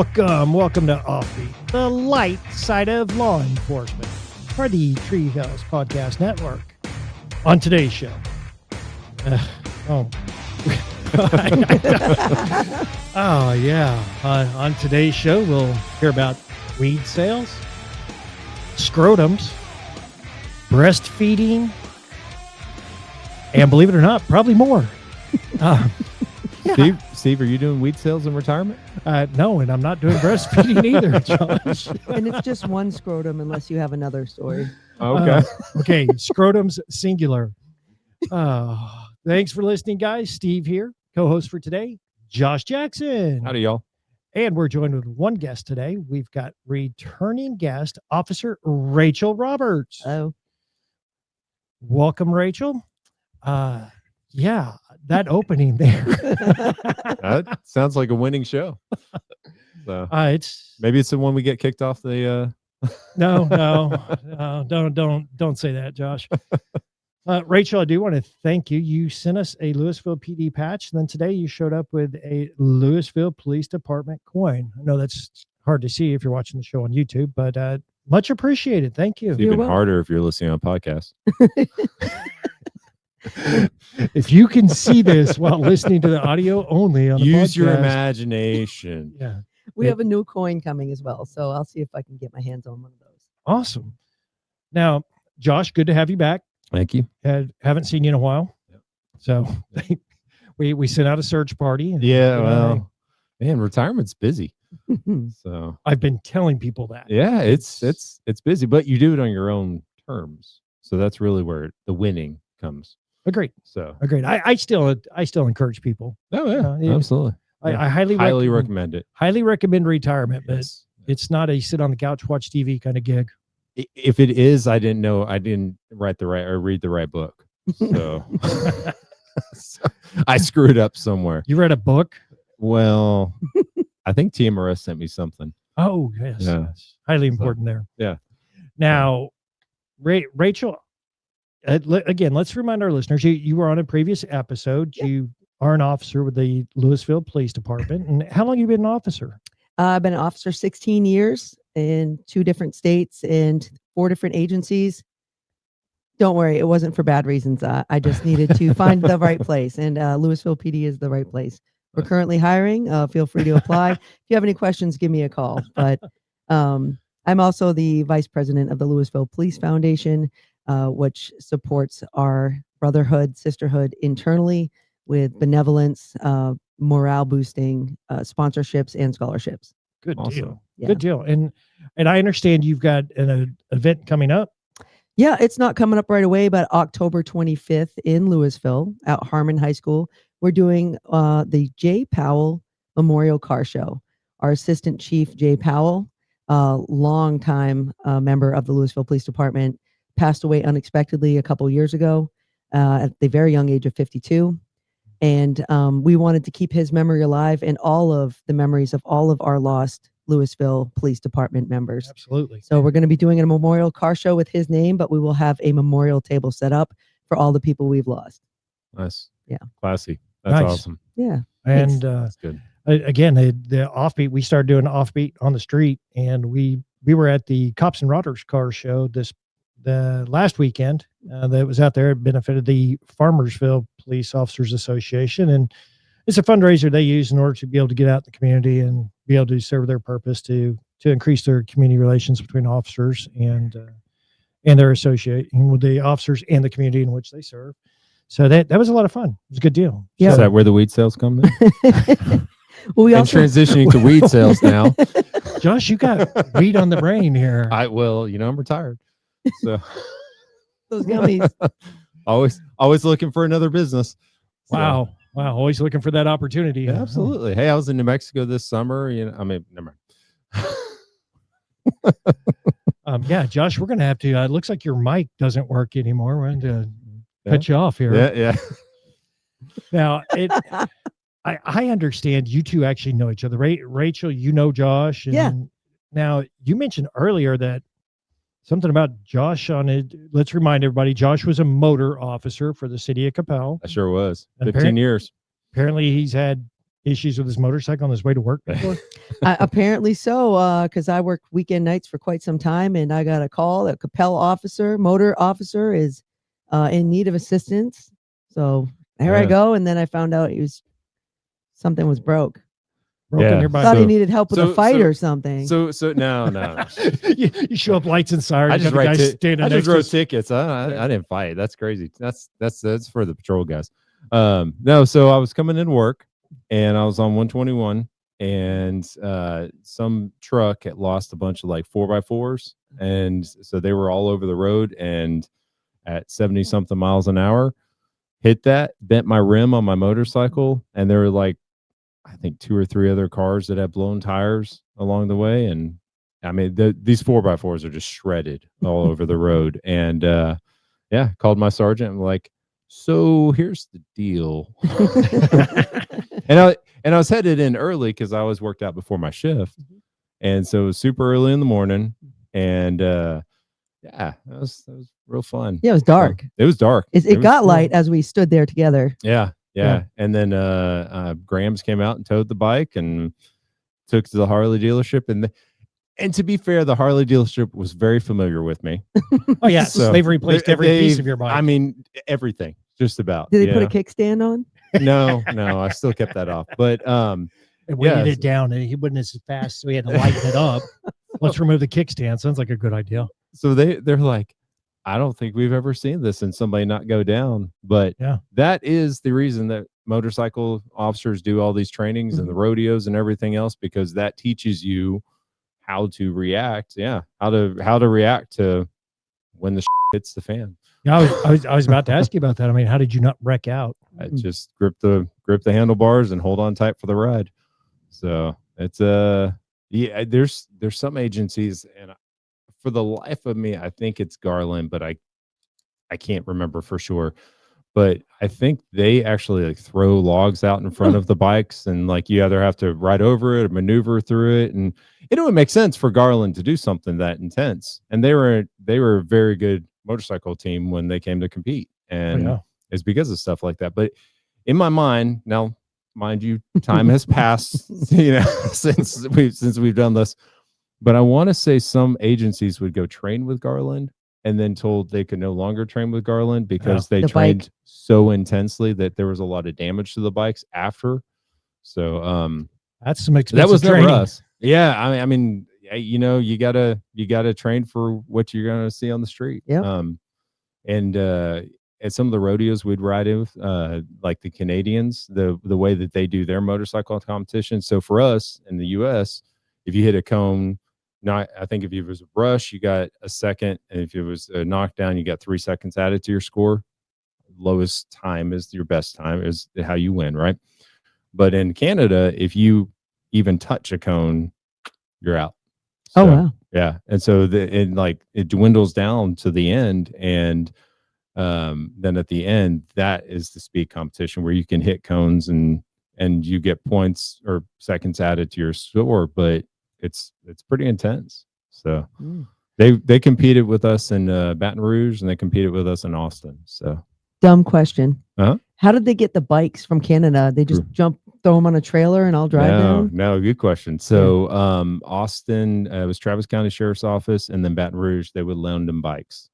Welcome to Offbeat, the light side of law enforcement, for the Treehouse Podcast Network. On today's show, on today's show, we'll hear about weed sales, scrotums, breastfeeding, and believe it or not, probably more. Steve, are you doing weed sales in retirement? No, and I'm not doing breastfeeding either, Josh. And it's just one scrotum unless you have another story. Okay. Okay, scrotums singular. Thanks for listening, guys. Steve here, co-host for today, Josh Jackson. Howdy, y'all. And we're joined with one guest today. We've got returning guest, Officer Rachel Roberts. Oh, Welcome, Rachel. Yeah, that opening there. That sounds like a winning show. So It's maybe it's the one we get kicked off the. no, don't say that, Josh. Rachel, I do want to thank you. You sent us a Lewisville PD patch, and then today you showed up with a Lewisville Police Department coin. I know that's hard to see if you're watching the show on YouTube, but much appreciated. Thank you. It's even harder if you're listening on podcast. If you can see this while listening to the audio only on the Use podcast, your imagination. Yeah, we have a new coin coming as well, so I'll see if I can get my hands on one of those. awesome. Now, Josh, good to have you back. Thank you. Haven't seen you in a while, Yep. so we sent out a search party. And, Yeah, well, man, retirement's busy. Hmm. So I've been telling people that. yeah, it's busy, but you do it on your own terms. So that's really where the winning comes. Agreed. So I still encourage people. oh yeah, absolutely. I highly recommend it. Highly recommend retirement, but Yes. it's not a sit on the couch watch TV kind of gig. If it is, I didn't read the right book. So, so I screwed up somewhere. You read a book? Well, I think TMRS sent me something. Oh yes, Yeah. yes. Highly important there. Yeah. Now, Rachel, again, let's remind our listeners, you were on a previous episode. Yep. You are an officer with the Lewisville Police Department. And how long have you been an officer? I've been an officer 16 years in 2 different states and 4 different agencies. Don't worry, it wasn't for bad reasons. I just needed to find the right place, and Lewisville PD is the right place. We're currently hiring. Feel free to apply. If you have any questions, give me a call. But I'm also the vice president of the Lewisville Police Foundation, which supports our brotherhood, sisterhood internally with benevolence, morale boosting, sponsorships, and scholarships. Good Awesome. deal. Yeah. Good deal. And I understand you've got an event coming up. Yeah, it's not coming up right away, but October 25th in Lewisville at Harmon High School, we're doing the Jay Powell Memorial Car Show. Our assistant chief, Jay Powell, longtime member of the Lewisville Police Department, passed away unexpectedly a couple years ago at the very young age of 52. And we wanted to keep his memory alive and all of the memories of all of our lost Lewisville Police Department members. Absolutely. So we're going to be doing a memorial car show with his name, but we will have a memorial table set up for all the people we've lost. Nice. Yeah. Classy. That's Nice. awesome. Yeah. And That's good. again, the Offbeat, we started doing Offbeat on the street, and we were at the Cops and Rodders car show the last weekend that was out there. It benefited the Farmersville Police Officers Association, and it's a fundraiser they use in order to be able to get out in the community and be able to serve their purpose to increase their community relations between officers and their associating with the officers and the community in which they serve. So that was a lot of fun. It was a good deal. Yeah. Is that where the weed sales come in? Well, we And also transitioning to weed sales now. Josh, you got weed on the brain here. I'm retired. So those gummies. always looking for another business. So, Wow. Always looking for that opportunity. yeah, huh? absolutely. Hey, I was in New Mexico this summer. Never mind. Yeah, Josh, we're going to have to, it looks like your mic doesn't work anymore. We're going to cut you off here. Yeah. Now, I understand you two actually know each other. Rachel, you know Josh. And Yeah. Now, you mentioned earlier that something about Josh on it. Let's remind everybody, Josh was a motor officer for the city of Capel. I sure was. And 15 years. Apparently, he's had issues with his motorcycle on his way to work before? Apparently so, because I worked weekend nights for quite some time, and I got a call that motor officer is in need of assistance. So there I Yeah. go, and then I found out something was broke. Broken Yeah. your bike. Thought he So- needed help with a fight or something. So no. you show up lights and sirens. I You just got the write. guy standing I next just to wrote us. tickets. I didn't fight. That's crazy. That's for the patrol guys. No. So I was coming in work, and I was on 121, and some truck had lost a bunch of like 4x4s, and so they were all over the road, and at 70 something miles an hour, hit that, bent my rim on my motorcycle, and there were like, I think 2 or 3 other cars that had blown tires along the way. And I mean, these 4x4s are just shredded all over the road. And yeah, called my sergeant. I'm like, so here's the deal. and I was headed in early because I always worked out before my shift. And so it was super early in the morning. And yeah, that was real fun. Yeah, it was dark. It was dark. It was got cool. light as we stood there together. Yeah. Yeah. And then Grams came out and towed the bike and took to the Harley dealership. And to be fair, the Harley dealership was very familiar with me. Oh yeah, So they've replaced every piece of your bike. I mean, everything, just about. Did they put a know? kickstand on? No, I still kept that off. But and weighted yeah. it down, and he wasn't as fast, so we had to lighten it up. Let's remove the kickstand. Sounds like a good idea. So they're like, I don't think we've ever seen this and somebody not go down. But yeah, that is the reason that motorcycle officers do all these trainings and the rodeos and everything else, because that teaches you how to react. Yeah. How to react to when the hits the fan. Yeah, I was about to ask you about that. I mean, how did you not wreck out? I just grip the handlebars and hold on tight for the ride. So it's yeah, there's some agencies, and for the life of me, I think it's Garland, but I can't remember for sure. But I think they actually like throw logs out in front of the bikes, and like you either have to ride over it or maneuver through it. And it would make sense for Garland to do something that intense. And they were a very good motorcycle team when they came to compete. And it's because of stuff like that. But in my mind, now, mind you, time has passed, since we've done this. But I want to say some agencies would go train with Garland and then told they could no longer train with Garland because they trained so intensely that there was a lot of damage to the bikes after. So that's some expensive that was training. never us. Yeah, I mean, you gotta train for what you're gonna see on the street. Yeah. And at some of the rodeos we'd ride in with, like the Canadians, the way that they do their motorcycle competition. So for us in the U.S., if you hit a cone, I think if it was a brush, you got a second, and if it was a knockdown, you got 3 seconds added to your score. Lowest time is your best time, is how you win, right? But in Canada, if you even touch a cone, you're out. So, oh wow. Yeah, and so it dwindles down to the end, and then at the end, that is the speed competition where you can hit cones and you get points or seconds added to your score, but it's pretty intense. So they competed with us in Baton Rouge, and they competed with us in Austin. So dumb question. Uh-huh. How did they get the bikes from Canada? They just throw them on a trailer and I'll drive down? No, good question. So Austin was Travis County Sheriff's Office, and then Baton Rouge, they would lend them bikes.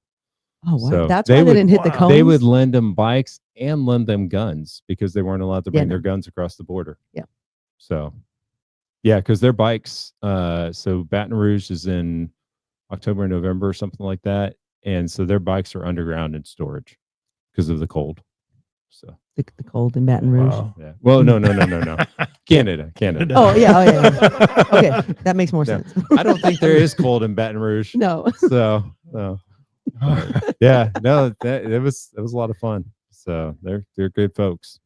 Oh wow. So that's why they didn't hit the cones. They would lend them bikes and lend them guns because they weren't allowed to bring their guns across the border. Yeah. So yeah, because their bikes, so Baton Rouge is in October and November or something like that. And so their bikes are underground in storage because of the cold. So the cold in Baton Rouge. Wow. Yeah. Well, no. Canada. Oh yeah. Okay, that makes more sense. I don't think there is cold in Baton Rouge. No. So yeah, no, it was a lot of fun. So they're good folks.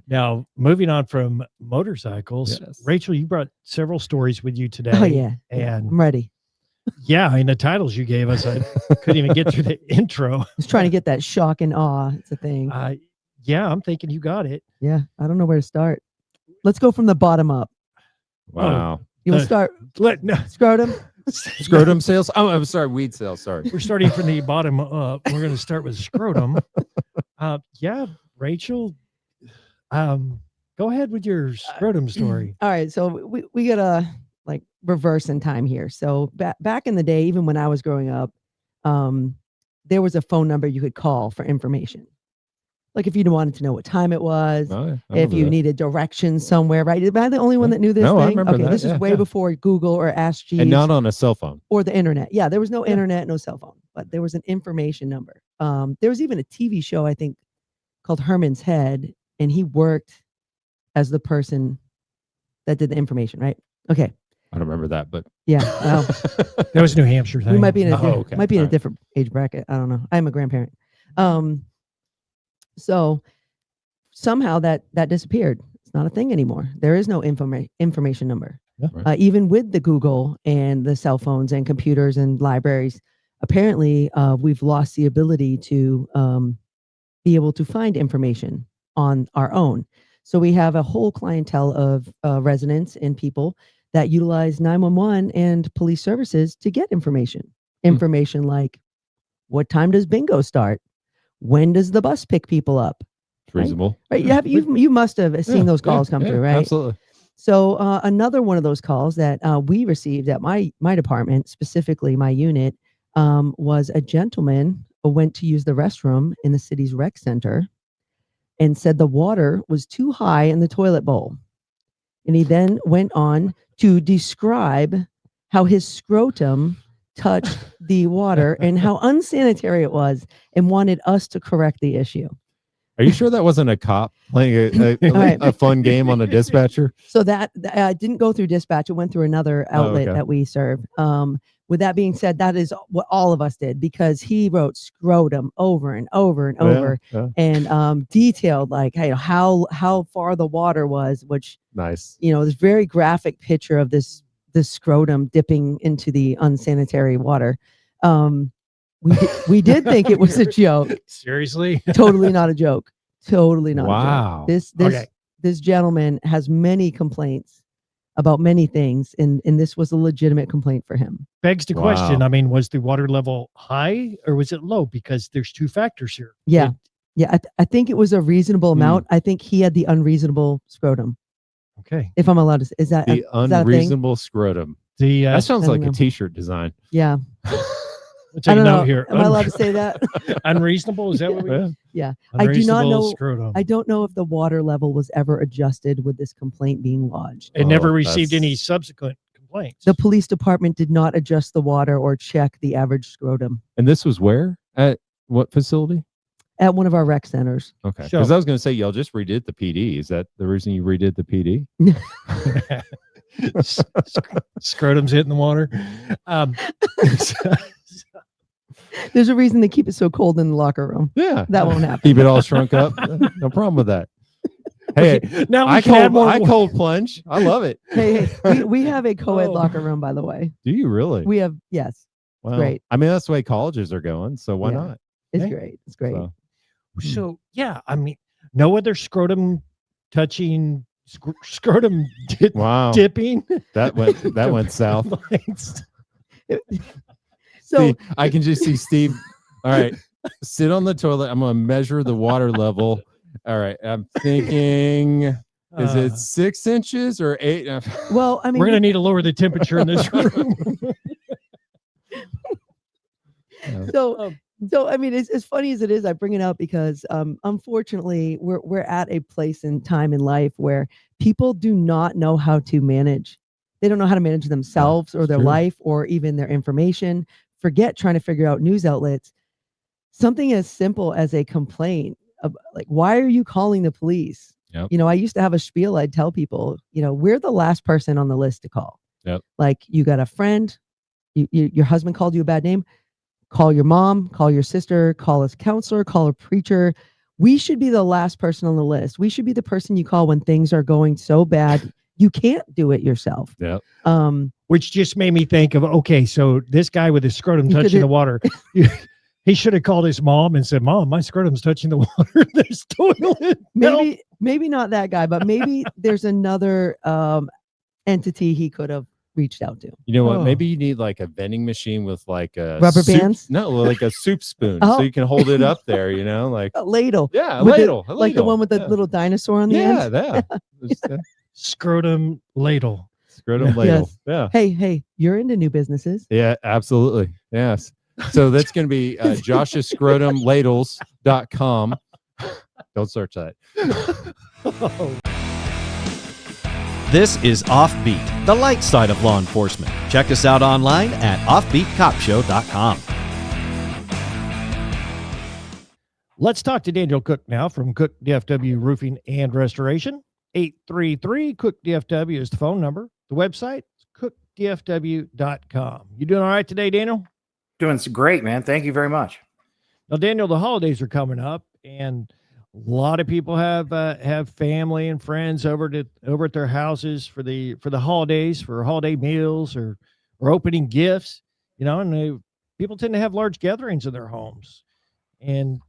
Now, moving on from motorcycles, Yes. Rachel, you brought several stories with you today. Oh yeah. And I'm ready. yeah, I mean, the titles you gave us, I couldn't even get through the intro. I was trying to get that shock and awe. It's a thing. Yeah, I'm thinking you got it. Yeah, I don't know where to start. Let's go from the bottom up. Wow. You will start scrotum. Scrotum sales. Oh, I'm sorry, weed sales. Sorry. We're starting from the bottom up. We're going to start with scrotum. Yeah, Rachel. Go ahead with your scrotum story. All right, so we gotta like reverse in time here. So back in the day, even when I was growing up, there was a phone number you could call for information. Like if you wanted to know what time it was, Oh, yeah, I if remember you that. needed directions somewhere, right? Am I the only one Yeah. that knew this No, thing? I remember Okay, that, this is yeah, way yeah. before Google or Ask Jeeves And not on a cell phone. or the internet. Yeah, there was no Yeah. internet, no cell phone, but there was an information number. There was even a TV show, I think, called Herman's Head, and he worked as the person that did the information, right? Okay. I don't remember that, but Yeah. Well, That was New Hampshire thing. we might be in a okay. might be in a All right. different age bracket. I don't know. I'm a grandparent. So somehow that disappeared. It's not a thing anymore. There is no information number. Yeah. Right. Even with the Google and the cell phones and computers and libraries, apparently we've lost the ability to be able to find information on our own. So we have a whole clientele of residents and people that utilize 911 and police services to get information. Information like, what time does bingo start? When does the bus pick people up? It's reasonable. Right? You must have seen those calls come through, right? Absolutely. So another one of those calls that we received at my department, specifically my unit, was a gentleman who went to use the restroom in the city's rec center and said the water was too high in the toilet bowl. And he then went on to describe how his scrotum touched the water and how unsanitary it was, and wanted us to correct the issue. Are you sure that wasn't a cop playing a fun game on a dispatcher? So that didn't go through dispatch. It went through another outlet that we serve. With that being said, that is what all of us did, because he wrote scrotum over and over and over, and detailed like how far the water was, which nice. This very graphic picture of this scrotum dipping into the unsanitary water. We did think it was a joke. Seriously? Totally not a joke. Totally not Wow. a joke. This gentleman has many complaints about many things, and this was a legitimate complaint for him. Begs the question. I mean, was the water level high or was it low? Because there's two factors here. Yeah. I think it was a reasonable amount. I think he had the unreasonable scrotum. Okay. If I'm allowed to say, is that the unreasonable scrotum? That sounds like a t-shirt design. Yeah. I don't know here. Am I allowed to say that? Unreasonable? Is that what we? Yeah. I do not know. Scrotum. I don't know if the water level was ever adjusted with this complaint being lodged. It never received any subsequent complaints. The police department did not adjust the water or check the average scrotum. And this was where? At what facility? At one of our rec centers. Okay. Because I was going to say, y'all just redid the PD. Is that the reason you redid the PD? Scrotum's hitting the water. There's a reason they keep it so cold in the locker room. Yeah. That won't happen. Keep it all shrunk up. No problem with that. Hey, now I cold plunge. I love it. Hey, we have a co-ed locker room, by the way. Do you really? We have, yes. Well, great. I mean, that's the way colleges are going. So why not? It's great. It's great. So yeah, I mean, no other scrotum touching, scrotum dipping. That went south. So see, I can just see Steve. All right, sit on the toilet. I'm going to measure the water level. All right, I'm thinking, is it 6 inches or 8? Well, I mean, we're going to need to lower the temperature in this room. So I mean, as funny as it is, I bring it up because unfortunately, we're at a place in time in life where people do not know how to manage. They don't know how to manage themselves or their life or even their information. Forget trying to figure out news outlets. Something as simple as a complaint of, like, why are you calling the police? Yep. I used to have a spiel I'd tell people, we're the last person on the list to call. Yep. Like, you got a friend, your husband called you a bad name, call your mom, call your sister, call a counselor, call a preacher. We should be the last person on the list. We should be the person you call when things are going so bad you can't do it yourself. Yeah. Which just made me think of, okay, so this guy with his scrotum touching the water, he should have called his mom and said, "Mom, my scrotum's touching the water. There's toilet." Maybe not that guy, but maybe there's another entity he could have reached out to. You know what? Oh. Maybe you need like a vending machine with like a Rubber soup- bands? No, like a soup spoon, Oh. so you can hold it up there. You know, like A ladle. yeah, a With ladle, like the one with the yeah. little dinosaur on the Yeah, end. yeah. Just, Scrotum ladle. scrotum ladle. Yes. Yeah, Hey, you're into new businesses. yeah, absolutely. Yes. So that's going to be joshscrotumladles.com. Don't search that. This is Offbeat, the light side of law enforcement. Check us out online at offbeatcopshow.com. Let's talk to Daniel Cook now from Cook DFW Roofing and Restoration. 833 Cook DFW is the phone number. The website is cookdfw.com. You doing all right today, Daniel? Doing great, man. Thank you very much. Now, Daniel, the holidays are coming up, and a lot of people have family and friends over at their houses for the holidays, for holiday meals or opening gifts. You know, and people tend to have large gatherings in their homes, and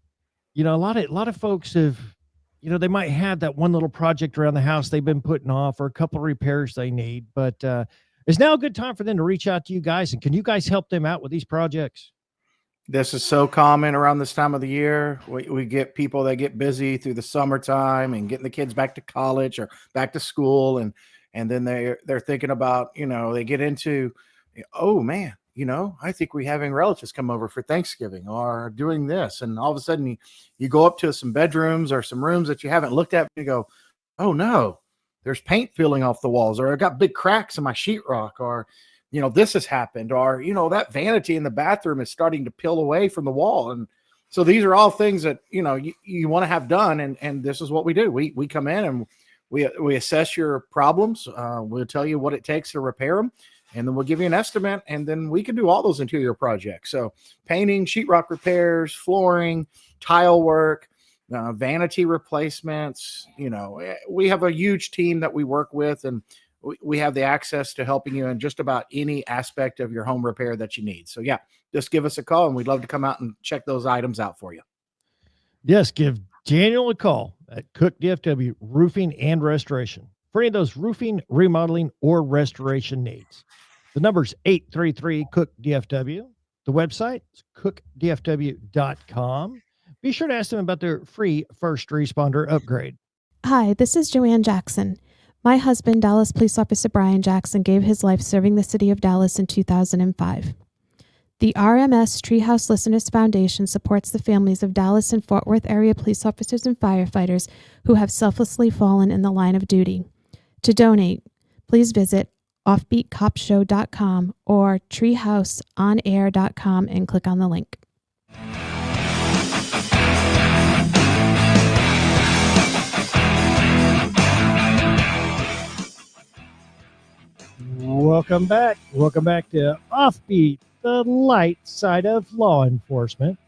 you know, a lot of folks have, you know, they might have that one little project around the house they've been putting off, or a couple of repairs they need, but is now a good time for them to reach out to you guys, and can you guys help them out with these projects? This is so common around this time of the year. We get people that get busy through the summertime and getting the kids back to college or back to school, and then they're thinking about, you know, they get into, oh man, you know, I think we're having relatives come over for Thanksgiving or doing this, and all of a sudden you go up to some bedrooms or some rooms that you haven't looked at, and you go, oh no, there's paint peeling off the walls, or I got big cracks in my sheetrock, or you know, this has happened, or, you know, that vanity in the bathroom is starting to peel away from the wall. And so these are all things that, you know, you want to have done. And this is what we do. We come in and we assess your problems. We'll tell you what it takes to repair them. And then we'll give you an estimate. And then we can do all those interior projects. So painting, sheetrock repairs, flooring, tile work, vanity replacements. You know, we have a huge team that we work with, and we have the access to helping you in just about any aspect of your home repair that you need. So yeah, just give us a call, and we'd love to come out and check those items out for you. Yes, give Daniel a call at Cook DFW Roofing and Restoration for any of those roofing, remodeling, or restoration needs. The number's 833 Cook DFW. The website is cookdfw.com. Be sure to ask them about their free first responder upgrade. Hi, this is Joanne Jackson. My husband, Dallas Police Officer Brian Jackson, gave his life serving the city of Dallas in 2005. The RMS Treehouse Listeners Foundation supports the families of Dallas and Fort Worth area police officers and firefighters who have selflessly fallen in the line of duty. To donate, please visit offbeatcopshow.com or treehouseonair.com and click on the link. Welcome back. Welcome back to Offbeat, the light side of law enforcement.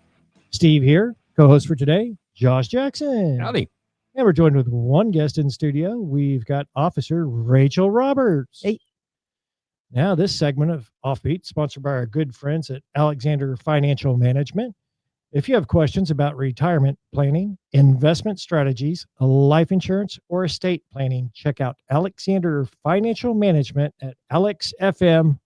Steve here, co-host for today, Josh Jackson. Howdy. And we're joined with one guest in studio. We've got Officer Rachel Roberts. Hey. Now, this segment of Offbeat, sponsored by our good friends at Alexander Financial Management. If you have questions about retirement planning, investment strategies, life insurance, or estate planning, check out Alexander Financial Management at alexfm.com.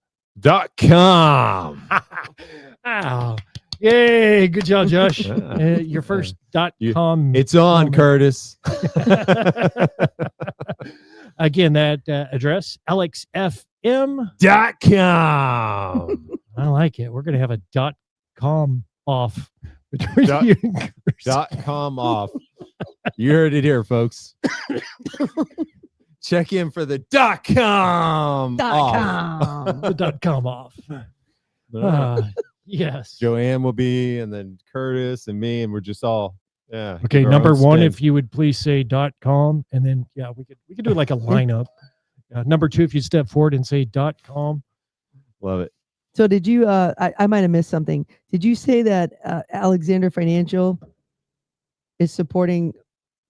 Wow. Yay. Good job, Josh. Your first .com. It's on, moment. Curtis. Again, that address, alexfm.com. I like it. We're going to have a .com off. Between you and Chris. .com off. You heard it here, folks. Check in for the .com off. The .com off. Yes. Joanne will be, and then Curtis and me, and we're just all Okay, our number own one, spin. if you would please say .com, and then we could do like a lineup. Number two, if you step forward and say .com. Love it. So did you, I might have missed something. Did you say that Alexander Financial is supporting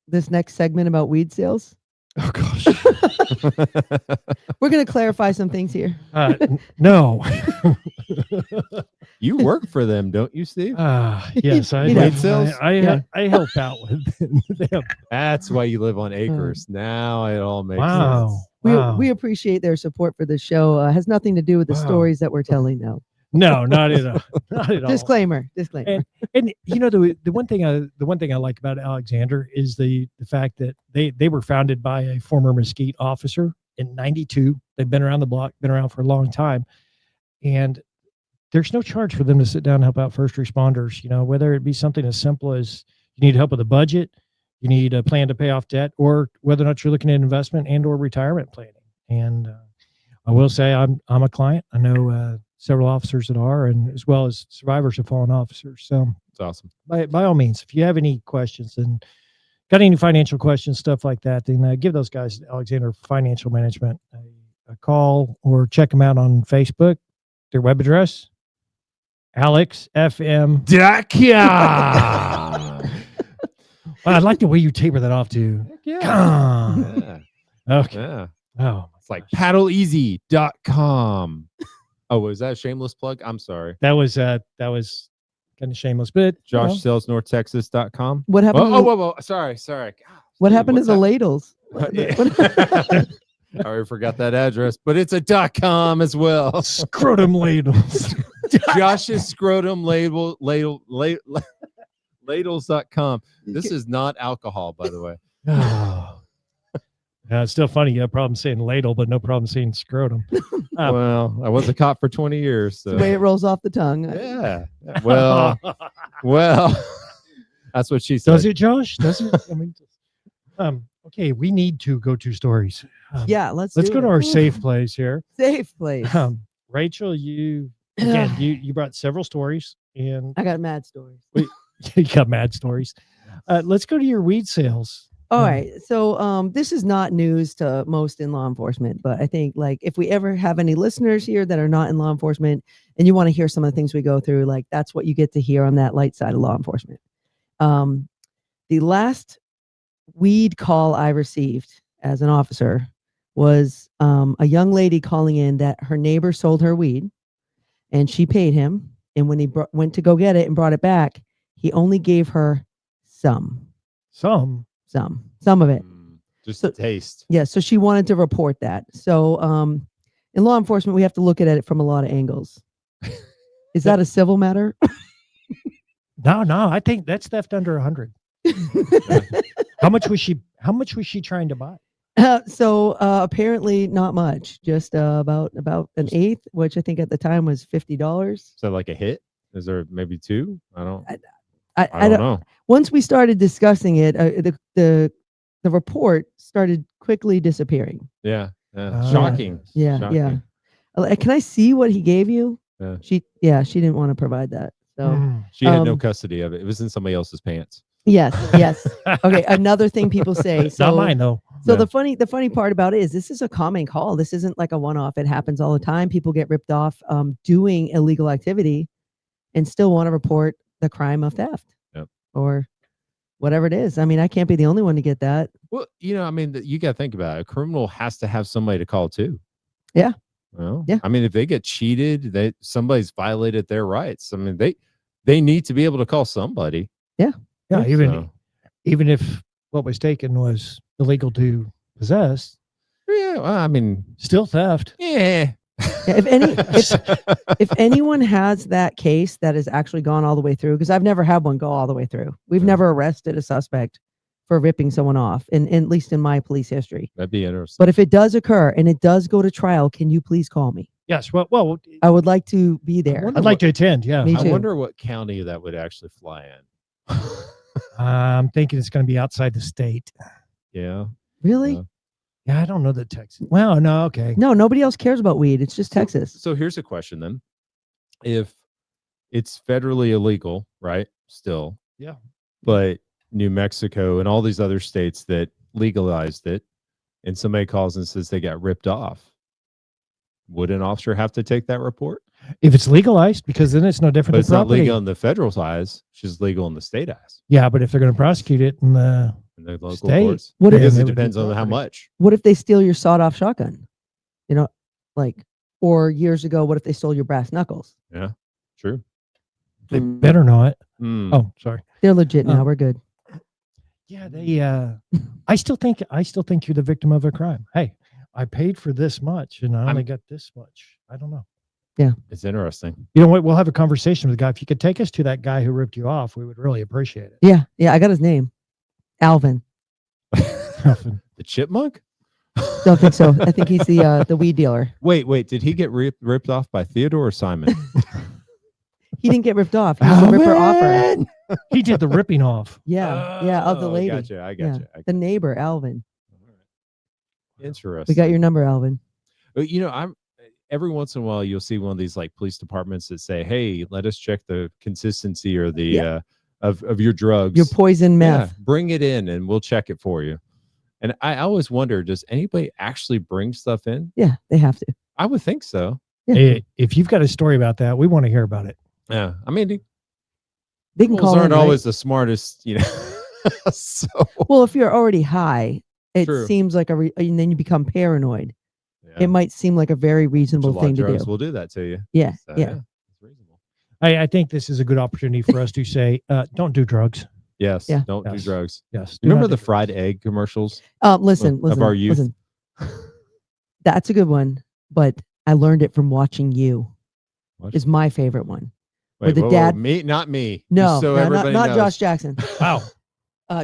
this next segment about weed sales? Oh, gosh. We're going to clarify some things here. No. You work for them, don't you, Steve? Yes, I He do. does. Sales? I help out with them. That's why you live on acres. Now it all makes Wow. sense. We appreciate their support for the show. Has nothing to do with the Wow. stories that we're telling. No. No, not at all. Not at all. Disclaimer. And you know, the one thing I like about Alexander is the fact that they were founded by a former Mesquite officer in '92. They've been around the block, been around for a long time, and there's no charge for them to sit down and help out first responders. You know, whether it be something as simple as you need help with a budget, you need a plan to pay off debt, or whether or not you're looking at investment and or retirement planning. And I will say I'm a client. I know several officers that are, and as well as survivors of fallen officers. So It's awesome. by all means, if you have any questions and got any financial questions, stuff like that, then give those guys, Alexander Financial Management, a call or check them out on Facebook. Their web address, alexfm.com. Well, I like the way you taper that off too. Yeah. Okay. Yeah. Oh, It's like paddleeasy.com. Oh, was that a shameless plug? I'm sorry. that was kind of shameleless, but Josh sells northtexas.com. What happened? Whoa. Sorry. God, What dude, happened to what's the that? ladles? I already forgot that address, but it's a .com as well. scrotum ladles. Josh's scrotum ladles.com. This is not alcohol, by the way. Oh. Yeah, it's still funny. You have a problem saying ladle, but no problem saying scrotum. Well, I was a cop for 20 years. So. The way it rolls off the tongue. Yeah. Well, that's what she said. Does it, Josh? Does it? I mean, okay, we need to go to stories. Yeah, let's Let's do go it. to our safe place here. Safe place. Rachel, you brought several stories, and I got mad stories. you got mad stories. Let's go to your weed sales. All right. So this is not news to most in law enforcement, but I think like if we ever have any listeners here that are not in law enforcement and you want to hear some of the things we go through, like that's what you get to hear on that light side of law enforcement. The last weed call I received as an officer was a young lady calling in that her neighbor sold her weed and she paid him. And when he went to go get it and brought it back, he only gave her some of it. Just a taste. Yeah. So she wanted to report that. So in law enforcement, we have to look at it from a lot of angles. Is that a civil matter? No, I think that's theft under 100. How much was she trying to buy? So apparently not much, just about an eighth, which I think at the time was $50. Is that like a hit? Is there maybe two? I don't I don't know. Once we started discussing it, the report started quickly disappearing. Yeah. Oh. Shocking. Yeah. Shocking. Yeah. Can I see what he gave you? Yeah. She didn't want to provide that. So She had no custody of it. It was in somebody else's pants. yes. Okay. Another thing people say. So Not mine though. So Yeah. the funny part about it is this is a common call. This isn't like a one-off. It happens all the time. People get ripped off doing illegal activity and still want to report the crime of theft. Yep. Or whatever it is. I mean, I can't be the only one to get that. Well, I mean, you got to think about it. A criminal has to have somebody to call too. Yeah. Well, Yeah. I mean, if they get cheated, somebody's violated their rights. I mean, they need to be able to call somebody. Yeah, So, even if what was taken was illegal to possess, yeah. Well, I mean, still theft. yeah. Yeah, if anyone has that case that has actually gone all the way through, because I've never had one go all the way through. We've never arrested a suspect for ripping someone off, at least in my police history. That'd be interesting. But if it does occur and it does go to trial, can you please call me? Yes. Well, I would like to be there. I'd like to attend. Yeah. Me I too. wonder what county that would actually fly in. I'm thinking it's going to be outside the state. Yeah. Really? Yeah. Yeah, I don't know the Texas. Well, no, okay. No, nobody else cares about weed. It's just Texas. So here's a question then. If it's federally illegal, right? Still. Yeah. But New Mexico and all these other states that legalized it, and somebody calls and says they got ripped off, would an officer have to take that report? If it's legalized, because then it's no different But than it's not property. legal in the federal eyes. It's just legal in the state eyes. Yeah, but if they're going to prosecute it in the In the local State. courts. What if- Because Yeah, it they would do depends on how property. much. What if they steal your sawed-off shotgun? Or years ago, what if they stole your brass knuckles? Yeah. True. they better not. Hmm. Oh, sorry. They're legit now. Oh. We're good. Yeah, they. I still think you're the victim of a crime. Hey, I paid for this much and I I'm- only got this much. I don't know. It's interesting. You know what? We'll have a conversation with the guy. If you could take us to that guy who ripped you off, we would really appreciate it. Yeah. Yeah. I got his name. Alvin. Alvin. The chipmunk? Don't think so. I think he's the weed dealer. Wait. Did he get ripped off by Theodore or Simon? He didn't get ripped off. He was the ripper offer. He did the ripping off. Yeah. Yeah. Of the Oh, lady. Gotcha. I Yeah. gotcha. The neighbor, Alvin. Interesting. We got your number, Alvin. But, you know, I'm every once in a while you'll see one of these like police departments that say, "Hey, let us check the consistency or the of your drugs, Your poison meth. Yeah, bring it in and we'll check it for you." And I always wonder, does anybody actually bring stuff in? Yeah, they have to. I would think so. Yeah. Hey, if you've got a story about that, we want to hear about it. Yeah, I mean, They can criminals call aren't in, right? always the smartest, you know. So Well, if you're already high, it True. seems like and then you become paranoid. yeah, It might seem like a very reasonable July thing to drugs do. will do that to you. Yeah, So, yeah. it's reasonable. I think this is a good opportunity for us to say, don't do drugs. Yes, Yeah. don't do Yes. drugs. Yes. You remember the fried egg commercials? Listen, of our youth? listen. That's a good one, but I learned it from watching you. What? Is my favorite one. Wait, the whoa, dad- me, not me. No, Just so no, everybody not knows. Josh Jackson. Wow.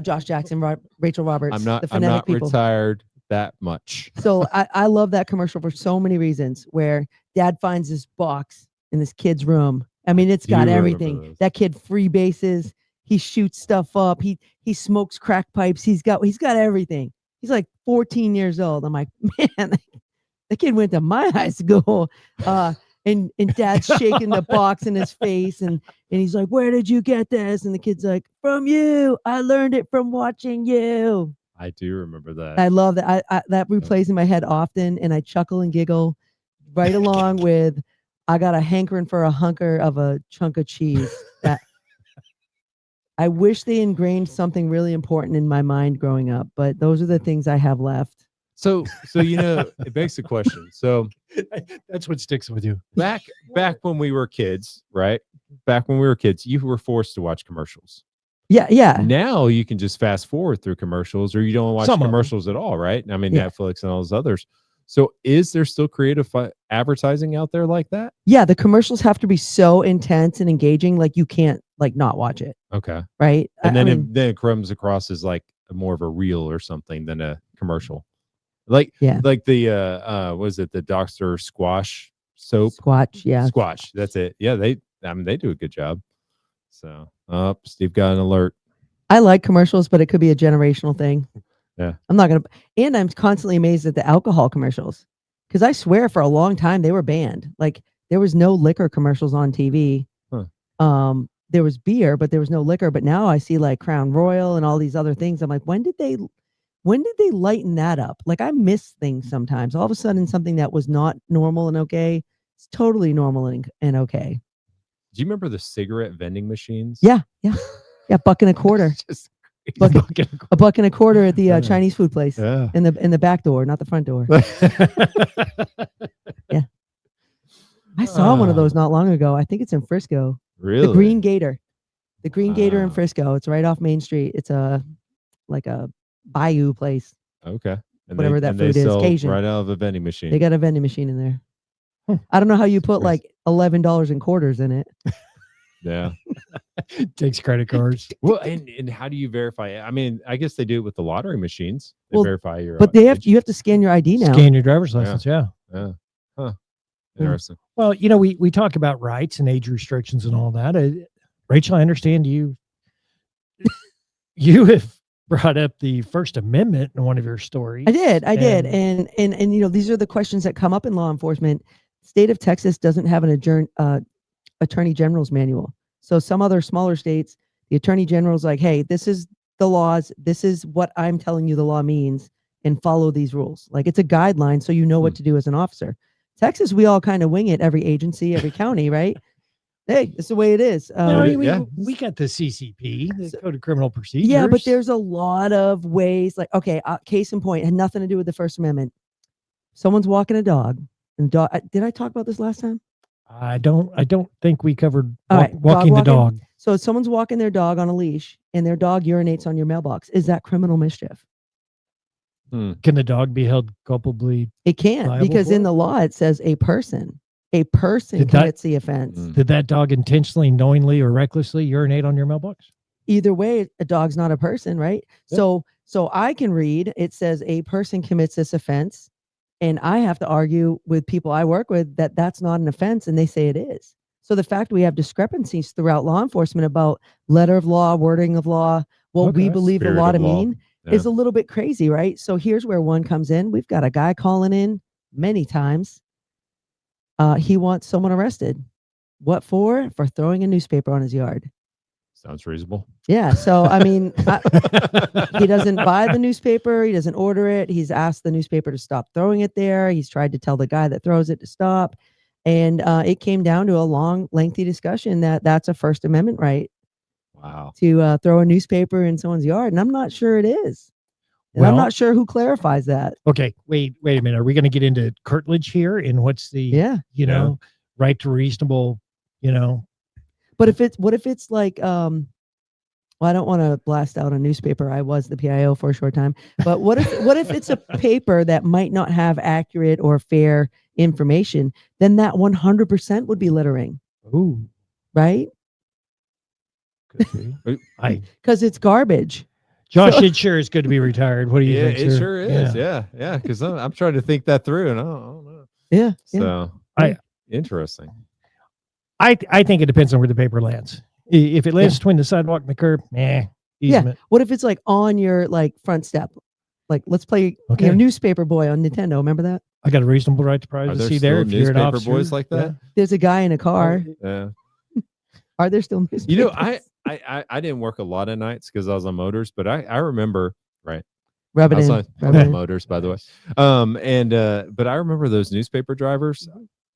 Josh Jackson, Rachel Roberts. I'm the not. I'm phonetic not people. retired that much. So I love that commercial for so many reasons. Where dad finds this box in this kid's room. I mean, it's do got remember everything. those. That kid free bases. He shoots stuff up. He smokes crack pipes. He's got everything. He's like 14 years old. I'm like, man, the kid went to my high school. And dad's shaking the box in his face and he's like, where did you get this? And the kid's like, from you. I learned it from watching you. I do remember that. I love that. That replays in my head often, and I chuckle and giggle right along with I got a hankering for a hunker of a chunk of cheese. That I wish they ingrained something really important in my mind growing up, but those are the things I have left. So you know, it begs the question. So That's what sticks with you. back when we were kids, right? Back when we were kids, you were forced to watch commercials. Yeah. Now you can just fast forward through commercials, or you don't watch Some of them. commercials at all, right? I mean, Yeah. Netflix and all those others. So is there still creative advertising out there like that? Yeah, the commercials have to be so intense and engaging, like you can't like not watch it, Okay. right? And I then mean, then it comes across as like more of a reel or something than a commercial. Like Yeah. like the was it the Dr. Squash soap? Squatch, yeah. Squash. That's it. Yeah, they do a good job. So Steve got an alert. I like commercials, but it could be a generational thing. Yeah. I'm not gonna, and I'm constantly amazed at the alcohol commercials because I swear for a long time they were banned. Like there was no liquor commercials on TV. Huh. There was beer, but there was no liquor. But now I see like Crown Royal and all these other things. I'm like, when did they lighten that up? Like I miss things sometimes. All of a sudden, something that was not normal and okay, it's totally normal and okay. Do you remember the cigarette vending machines? Yeah. Buck and a quarter. Just Buck, a buck and a quarter at the Yeah. Chinese food place yeah. in the back door, not the front door. I saw one of those not long ago. I think it's in Frisco. Really? The Green Gator. The Green Gator in Wow. Frisco. It's right off Main Street. It's like a bayou place. Okay. And Whatever that they food is, sell Cajun. right out of a vending machine. They got a vending machine in there. I don't know how you put Crazy. like $11 in quarters in it. Yeah. Takes credit cards. Well, and how do you verify it? I mean, I guess they do it with the lottery machines. They Well, verify your. But you have age. to scan your ID now. Scan your driver's license. Yeah. Yeah. Huh. Interesting. Well, you know, we talk about rights and age restrictions and all that. Rachel, I understand you have brought up the First Amendment in one of your stories. I did. And- And you know, these are the questions that come up in law enforcement. State of Texas doesn't have an attorney general's manual. So some other smaller states, the attorney general's like, hey, this is the laws. This is what I'm telling you the law means, and follow these rules. Like it's a guideline so you know what to do as an officer. Texas, we all kind of wing it, every agency, every county, right? Hey, it's the way it is. Well, I mean, Yeah. we got the CCP, the Code of Criminal Procedure. Yeah, but there's a lot of ways. Like, okay, case in point, had nothing to do with the First Amendment. Someone's walking a dog, and did I talk about this last time? I don't think we covered All right, walking the walking. dog. So someone's walking their dog on a leash, and their dog urinates on your mailbox. Is that criminal mischief? Can the dog be held culpably? It can't, Liable because for in it? the law it says a person Did that- commits the offense. Did that dog intentionally, knowingly, or recklessly urinate on your mailbox? Either way, a dog's not a person, right? Yep. So I can read, it says a person commits this offense, and I have to argue with people I work with that that's not an offense, and they say it is. So the fact we have discrepancies throughout law enforcement about letter of law, wording of law, what we Okay. believe the Spirit law of to law. mean Yeah. is a little bit crazy, right? So here's where one comes in. We've got a guy calling in many times. He wants someone arrested. What for? For throwing a newspaper on his yard. Sounds reasonable. Yeah. So, I mean, he doesn't buy the newspaper. He doesn't order it. He's asked the newspaper to stop throwing it there. He's tried to tell the guy that throws it to stop. And it came down to a long, lengthy discussion that that's a First Amendment right Wow. to throw a newspaper in someone's yard. And I'm not sure it is. And I'm Well- not sure who clarifies that. Okay, wait a minute. Are we going to get into curtilage here? And what's the, Yeah. know, right to reasonable, But what if it's like, well, I don't want to blast out a newspaper. I was the PIO for a short time, but what if it's a paper that might not have accurate or fair information? Then that 100% would be littering, ooh, right? could be. Because it's garbage. Josh, it sure is good to be retired. What do you Yeah, think, it sir? sure is. Yeah. Because I'm trying to think that through, and I don't know. Yeah. So I- interesting. I think it depends on where the paper lands. If it lands between the sidewalk and the curb, easement. What if it's like on your like front step? Like, let's play Okay. Newspaper Boy on Nintendo. Remember that? I got a reasonable right to Are there privacy there. still If you're an newspaper officer, boys like that? There's a guy in a car. Yeah. Are there still newspapers? You know, I didn't work a lot of nights because I was on motors, but I remember, right? Rub it I was in. on Rub it in. motors, by the way. But I remember those newspaper drivers.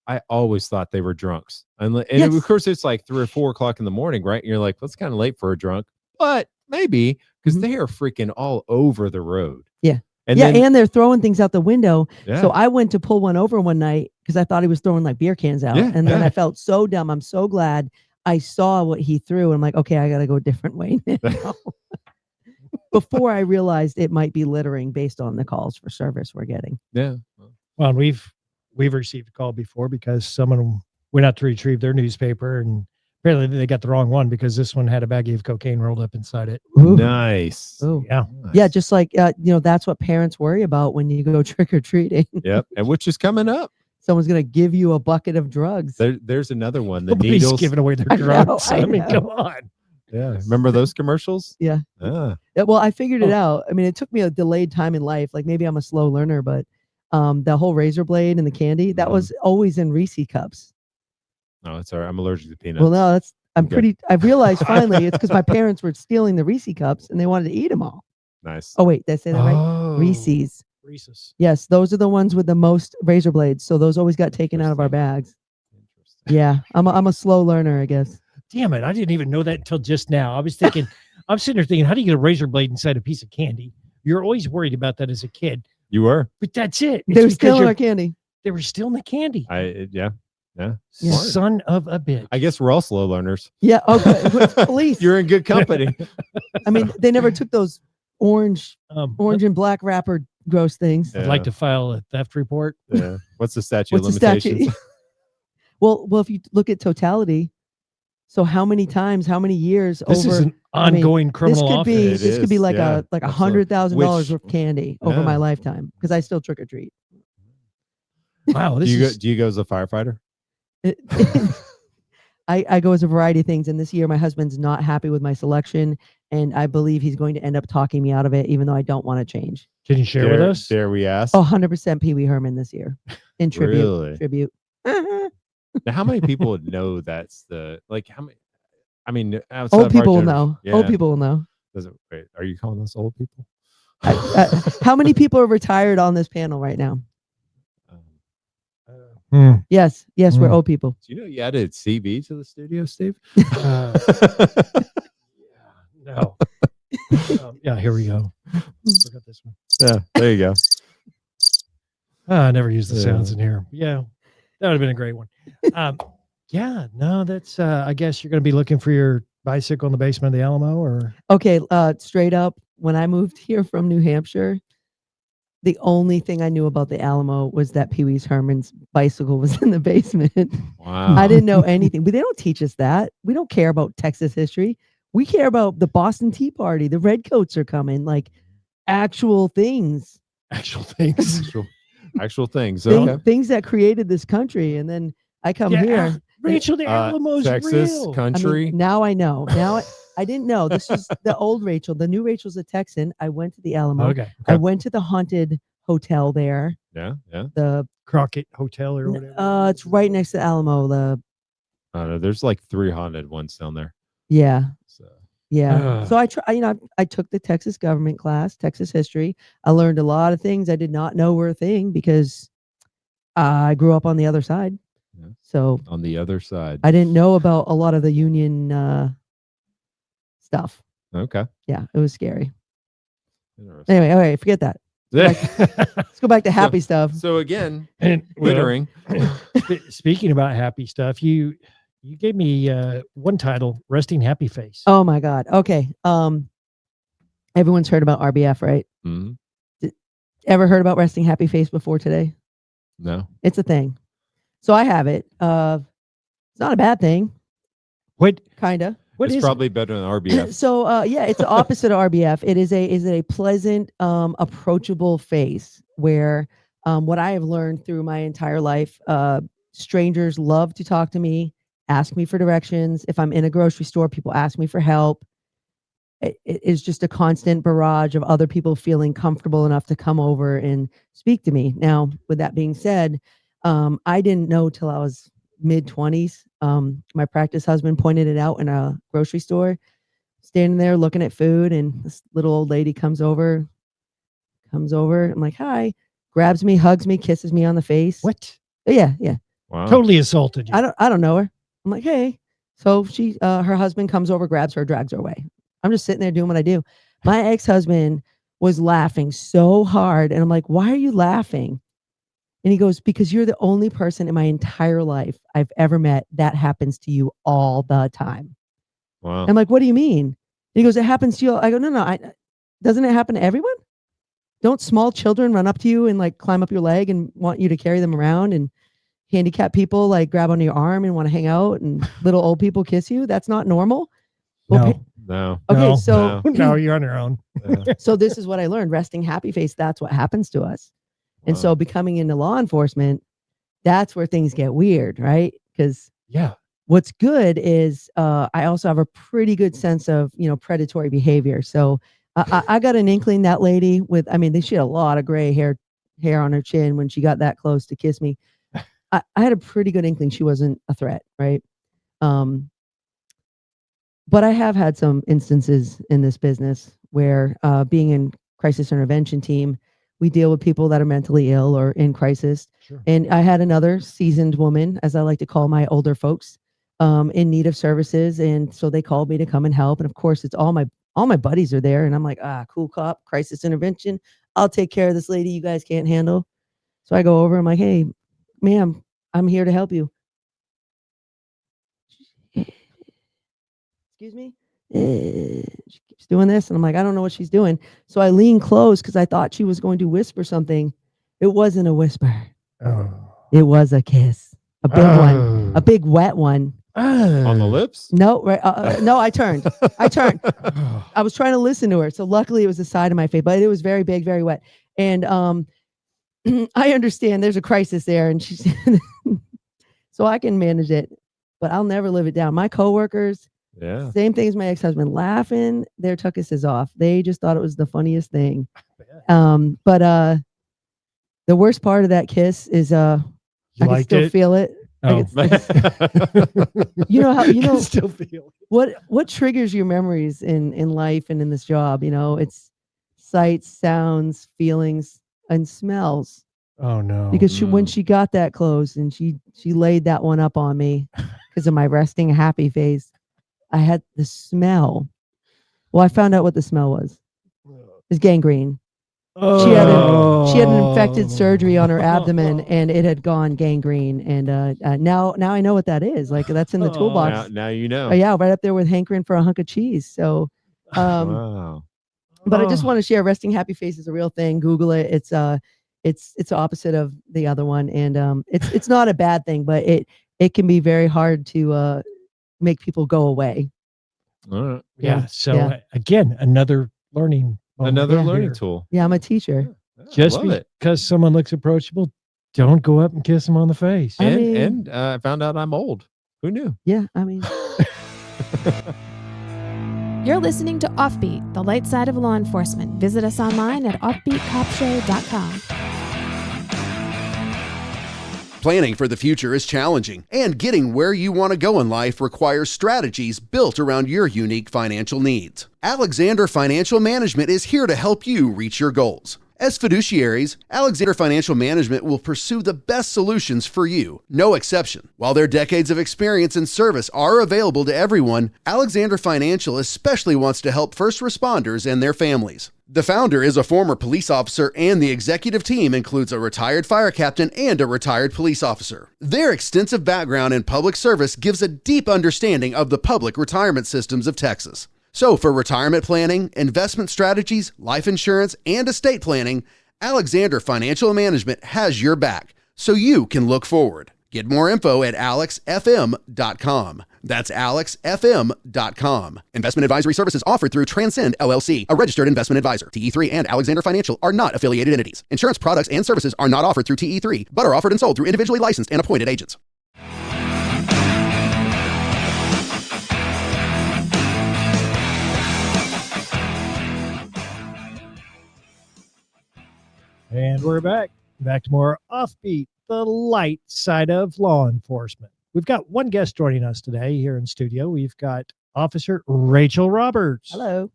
I always thought they were drunks, and Yes. of course it's like 3 or 4 o'clock in the morning, right? And you're like, that's kind of late for a drunk, but maybe because Mhm. they are freaking all over the road. Yeah. and Yeah, then, and they're throwing things out the window. yeah. So I went to pull one over one night because I thought he was throwing like beer cans out. Yeah, And then yeah. I felt so dumb. I'm so glad I saw what he threw. And I'm like, okay, I got to go a different way now. Before I realized it might be littering based on the calls for service we're getting. yeah. Well, we've received a call before because someone went out to retrieve their newspaper, and apparently they got the wrong one because this one had a baggie of cocaine rolled up inside it. Ooh. Nice. Ooh. Yeah. Nice. Yeah, just like, that's what parents worry about when you go trick or treating. Yep. And which is coming up. Someone's going to give you a bucket of drugs. There's another one. The Nobody's needles. giving away their I know, drugs. I I mean, know. come on. Yeah. Remember those commercials? Yeah. Ah. Yeah, well, I figured it Oh. out. I mean, it took me a delayed time in life. Like maybe I'm a slow learner, but the whole razor blade and the candy, that Mhm. was always in Reese cups. No, it's all right. I'm allergic to peanuts. Well, no, Okay. I've realized finally it's because my parents were stealing the Reese cups and they wanted to eat them all. Nice. Oh, wait, did I say that right? Oh, Reese's. Reese's. Yes, those are the ones with the most razor blades. So those always got taken out of our Interesting. bags. Interesting. Yeah, I'm a slow learner, I guess. Damn it. I didn't even know that until just now. I was thinking, I'm sitting there thinking, how do you get a razor blade inside a piece of candy? You're always worried about that as a kid, You were. but that's it. They were It's because stealing you're- our candy. They were still in the candy. Yeah. Yeah. Smart. Son of a bitch. I guess we're all slow learners. Yeah, okay. With police. You're in good company. I mean, they never took those orange and black wrapper gross things. I'd like to file a theft report. Yeah. What's the statute What's of the limitations? statute? well, if you look at totality, so how many times, how many years This over? is an I mean, ongoing this criminal could be offense. It this could be is, like yeah, a absolutely. $100,000 Which- worth of candy over Yeah. my lifetime because I still trick or treat. Wow, Do this you, go, is do you go as a firefighter? I go as a variety of things, and this year my husband's not happy with my selection, and I believe he's going to end up talking me out of it, even though I don't want to change. Can you share with us? Dare we ask? Oh, 100% Pee Wee Herman this year in tribute. Really? Tribute. Now, how many people would know that's the like? How many? I mean, outside Old of our people will generation- know. Yeah. Old people will know. Wait, are you calling us old people? How many people are retired on this panel right now? Um, Yes, we're Mm. old people. do you know you added CV to the studio, Steve? Uh, no. Yeah, here we go. Forgot this one. Yeah, there you go. I never use the Yeah. sounds in here. Yeah, that would have been a great one. Yeah, no, that's. I guess you're going to be looking for your bicycle in the basement of the Alamo, or Okay, straight up, when I moved here from New Hampshire, The only thing I knew about the Alamo was that Pee Wee Herman's bicycle was in the basement. Wow. I didn't know anything, but they don't teach us that. We don't care about Texas history. We care about the Boston Tea Party. The Redcoats are coming, like actual things, Actual things. Actual things. Thing- Okay. things that created this country. And then I come here. Rachel, the Alamo's Texas real. country. I mean, now I know. Now I didn't know. This is the old Rachel. The new Rachel's a Texan. I went to the Alamo. Okay. I went to the haunted hotel there. Yeah. The Crockett Hotel or whatever. it's right next to Alamo. There's like 3 haunted ones down there. Yeah. So Yeah. So I took the Texas government class, Texas history. I learned a lot of things I did not know were a thing because I grew up on the other side. Yeah. So on the other side. I didn't know about a lot of the union stuff. Okay. Yeah, it was scary. Interesting. Anyway, all right, forget that. Let's go back to happy stuff. So again, And twittering. Speaking about happy stuff, you gave me one title, Resting Happy Face. Oh my God. Okay. Everyone's heard about RBF, right? Mhm. Ever heard about resting happy face before today? No. It's a thing. So I have it. It's not a bad thing. What Kinda. what It's is probably better than RBF. So yeah, it's the opposite of RBF. It is a pleasant, approachable face where what I have learned through my entire life, strangers love to talk to me, ask me for directions. If I'm in a grocery store, people ask me for help. It is just a constant barrage of other people feeling comfortable enough to come over and speak to me. Now, with that being said, I didn't know till I was mid-20s. My practice husband pointed it out in a grocery store, standing there looking at food, and this little old lady comes over. I'm like, hi, grabs me, hugs me, kisses me on the face. what? Yeah. Wow. Totally assaulted you. I don't know her. I'm like, hey. So her husband comes over, grabs her, drags her away. I'm just sitting there doing what I do. My ex-husband was laughing so hard. And I'm like, why are you laughing? And he goes, because you're the only person in my entire life I've ever met that happens to you all the time. Wow. I'm like, what do you mean? And he goes, it happens to you. I go, no. Doesn't it happen to everyone? Don't small children run up to you and like climb up your leg and want you to carry them around, and handicapped people like grab onto your arm and want to hang out, and little old people kiss you? That's not normal. Well, No. No. okay, No. so No, you're on your own. so this is what I learned. Resting happy face, that's what happens to us. And Wow. so becoming into law enforcement, that's where things get weird, right? Because Yeah. what's good is I also have a pretty good sense of, predatory behavior. So I got an inkling that lady she had a lot of gray hair on her chin when she got that close to kiss me. I had a pretty good inkling she wasn't a threat, right? But I have had some instances in this business where being in crisis intervention team, we deal with people that are mentally ill or in crisis. Sure. And I had another seasoned woman, as I like to call my older folks, in need of services. And so they called me to come and help. And of course, it's all my buddies are there. And I'm like, cool cop, crisis intervention. I'll take care of this lady you guys can't handle. So I go over, I'm like, hey, ma'am, I'm here to help you. Excuse me? She keeps doing this. And I'm like, I don't know what she's doing. So I lean close because I thought she was going to whisper something. It wasn't a whisper. Oh. It was a kiss. A big one. A big wet one. On the lips? No, right. No, I turned. I was trying to listen to her. So luckily it was the side of my face, but it was very big, very wet. And I understand there's a crisis there, and she's so I can manage it, but I'll never live it down. My coworkers, Yeah. same thing as my ex-husband, laughing their tuckuses off. They just thought it was the funniest thing. But the worst part of that kiss is I can still feel it. Oh. You know still feel what triggers your memories in life and in this job? It's sights, sounds, feelings, and smells. Oh no. Because when she got that close and she laid that one up on me because of my resting happy face, I had the smell. Well, I found out what the smell was. It's gangrene. She had an infected surgery on her abdomen, and it had gone gangrene. And now I know what that is. Like, that's in the toolbox. Now you know. Oh, yeah, right up there with hankering for a hunk of cheese. So Wow. But I just Oh. want to share resting happy face is a real thing. Google it. It's the opposite of the other one. And it's not a bad thing, but it can be very hard to make people go away. All right. Yeah. Yeah, So yeah. Again, another learning moment Another Yeah. learning here. tool. Yeah, I'm a teacher. Yeah, I Just love it. because someone looks approachable, don't go up and kiss them on the face. I mean- And I found out I'm old. Who knew? Yeah, I mean, You're listening to Offbeat, the light side of law enforcement. Visit us online at offbeatcopshow.com. Planning for the future is challenging, and getting where you want to go in life requires strategies built around your unique financial needs. Alexander Financial Management is here to help you reach your goals. As fiduciaries, Alexander Financial Management will pursue the best solutions for you, no exception. While their decades of experience and service are available to everyone, Alexander Financial especially wants to help first responders and their families. The founder is a former police officer, and the executive team includes a retired fire captain and a retired police officer. Their extensive background in public service gives a deep understanding of the public retirement systems of Texas. So for retirement planning, investment strategies, life insurance, and estate planning, Alexander Financial Management has your back, so you can look forward. Get more info at alexfm.com. That's alexfm.com. Investment advisory services offered through Transcend LLC, a registered investment advisor. TE3 and Alexander Financial are not affiliated entities. Insurance products and services are not offered through TE3, but are offered and sold through individually licensed and appointed agents. And we're back to more Offbeat, the light side of law enforcement. We've got one guest joining us today here in studio. We've got Officer Rachel Roberts. hello.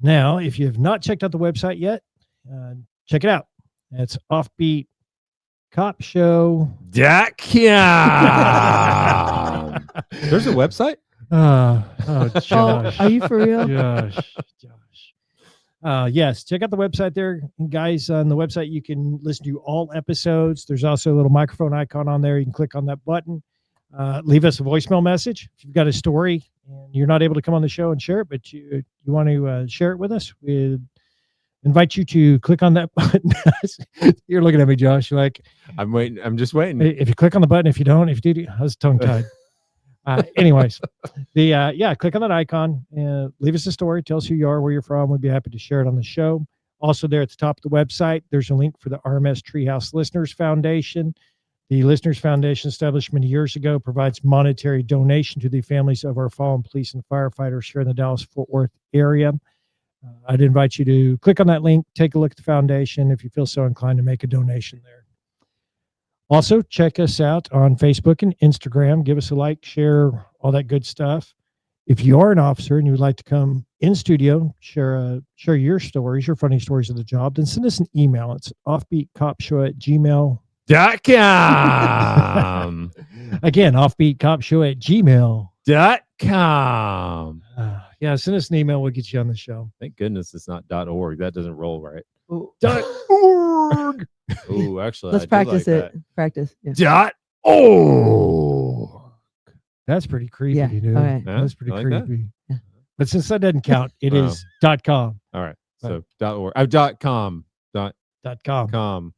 Now, if you have not checked out the website yet, check it out. It's Offbeat Cop Show. .com. There's a website? Oh, Oh, Josh. are you for real? Josh. Yes, check out the website there. And guys, on the website, you can listen to all episodes. There's also a little microphone icon on there. You can click on that button. Leave us a voicemail message. If you've got a story and you're not able to come on the show and share it, but you want to share it with us, we invite you to click on that button. You're looking at me, Josh. You're like, I'm waiting. I'm just waiting. if you click on the button, if you don't, if you do, I was tongue tied. Anyways, click on that icon and leave us a story. Tell us who you are, where you're from. We'd be happy to share it on the show. Also, there at the top of the website, there's a link for the RMS Treehouse Listeners Foundation. The Listeners Foundation, established many years ago, provides monetary donation to the families of our fallen police and firefighters here in the Dallas-Fort Worth area. I'd invite you to click on that link, take a look at the foundation if you feel so inclined to make a donation there. Also, check us out on Facebook and Instagram. Give us a like, share, all that good stuff. If you are an officer and you would like to come in studio, share your stories, your funny stories of the job, then send us an email. It's offbeatcopshow@gmail.com. Again, offbeatcopshow@gmail.com. Yeah, send us an email. We'll get you on the show. Thank goodness it's not .org. That doesn't roll right. .org. Oh, actually, Let's I do practice like it. that. Practice. Yeah. .org. That's pretty creepy, Yeah, dude. all right. Yeah, That's pretty I like that. creepy. Yeah. But since that doesn't count, it Wow. is .com. All right. So Right. .org. .com. .com. .com.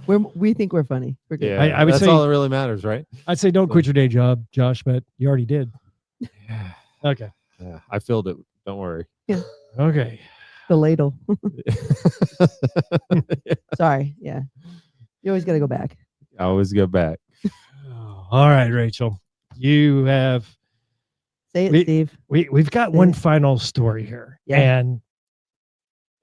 Mm. We think we're funny. We're good. Yeah, I would that's say- all that really matters, right? I'd say don't quit your day job, Josh, but you already did. Yeah. Okay. Yeah, I filled it. Don't worry. Okay. The ladle. Sorry. Yeah. You always got to go back. I always go back. All right, Rachel. You have Say it, We- Steve. we've got one final story here. Yeah.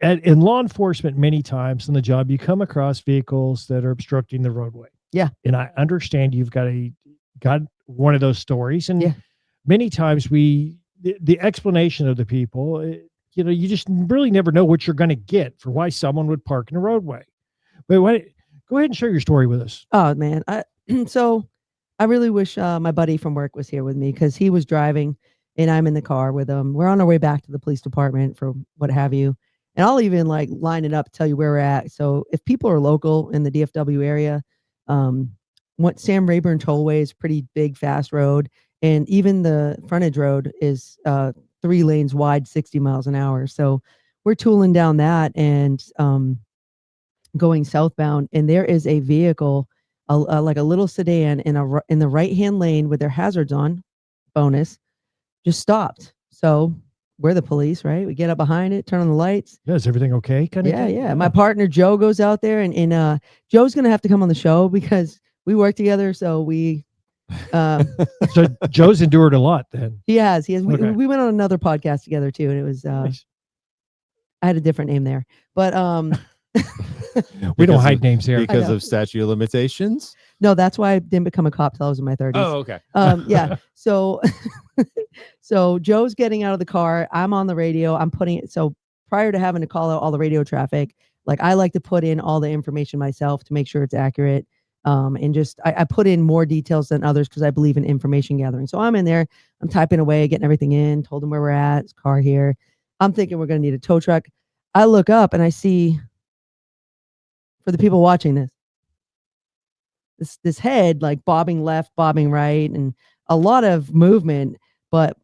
And in law enforcement, many times on the job, you come across vehicles that are obstructing the roadway. Yeah. And I understand you've got one of those stories. And Yeah. many times the explanation of the people, you just really never know what you're going to get for why someone would park in a roadway. But go ahead and share your story with us. Oh man. So I really wish my buddy from work was here with me, because he was driving and I'm in the car with him. We're on our way back to the police department for what have you. And I'll even like line it up, tell you where we're at. So if people are local in the DFW area, what Sam Rayburn Tollway is a pretty big, fast road. and even the frontage road is 3 lanes wide, 60 miles an hour. So we're tooling down that and going southbound, and there is a vehicle, like a little sedan in the right hand lane with their hazards on, bonus, just stopped. So we're the police, right? We get up behind it, turn on the lights. Yeah, is everything okay? Yeah. My partner Joe goes out there, and Joe's gonna have to come on the show because we work together. So we, So Joe's endured a lot then. he has. Okay. We went on another podcast together too, and it was Nice. I had a different name there, but We don't Because hide of- names here. because know. of statute of limitations. no, that's why I didn't become a cop till I was in my 30s. Oh, okay. Yeah. So, so Joe's getting out of the car. I'm on the radio. I'm putting it. So prior to having to call out all the radio traffic, like I like to put in all the information myself to make sure it's accurate. And just I put in more details than others because I believe in information gathering. So I'm in there. I'm typing away, getting everything in. Told him where we're at. It's car here. I'm thinking we're going to need a tow truck. I look up and I see, for the people watching this head like bobbing left, bobbing right, and a lot of movement. But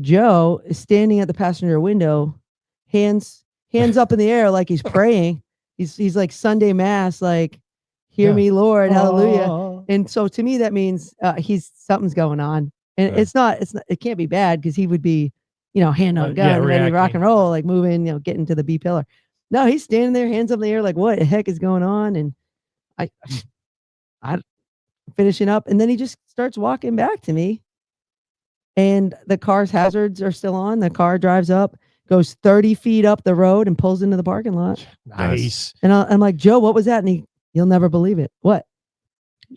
Joe is standing at the passenger window, hands up in the air like he's praying. He's like Sunday mass, like, hear Yeah. me, Lord, hallelujah. Oh. And so to me that means something's going on, and Yeah. it can't be bad because he would be, hand on gun, Yeah, ready to rock reacting. and roll, like moving, getting to the B pillar. No, he's standing there, hands up in the air, like, what the heck is going on? And I finishing up, and then he just starts walking back to me, and the car's hazards are still on. The car drives up, goes 30 feet up the road, and pulls into the parking lot. Nice. And I'm like, Joe, what was that? And you'll never believe it. What?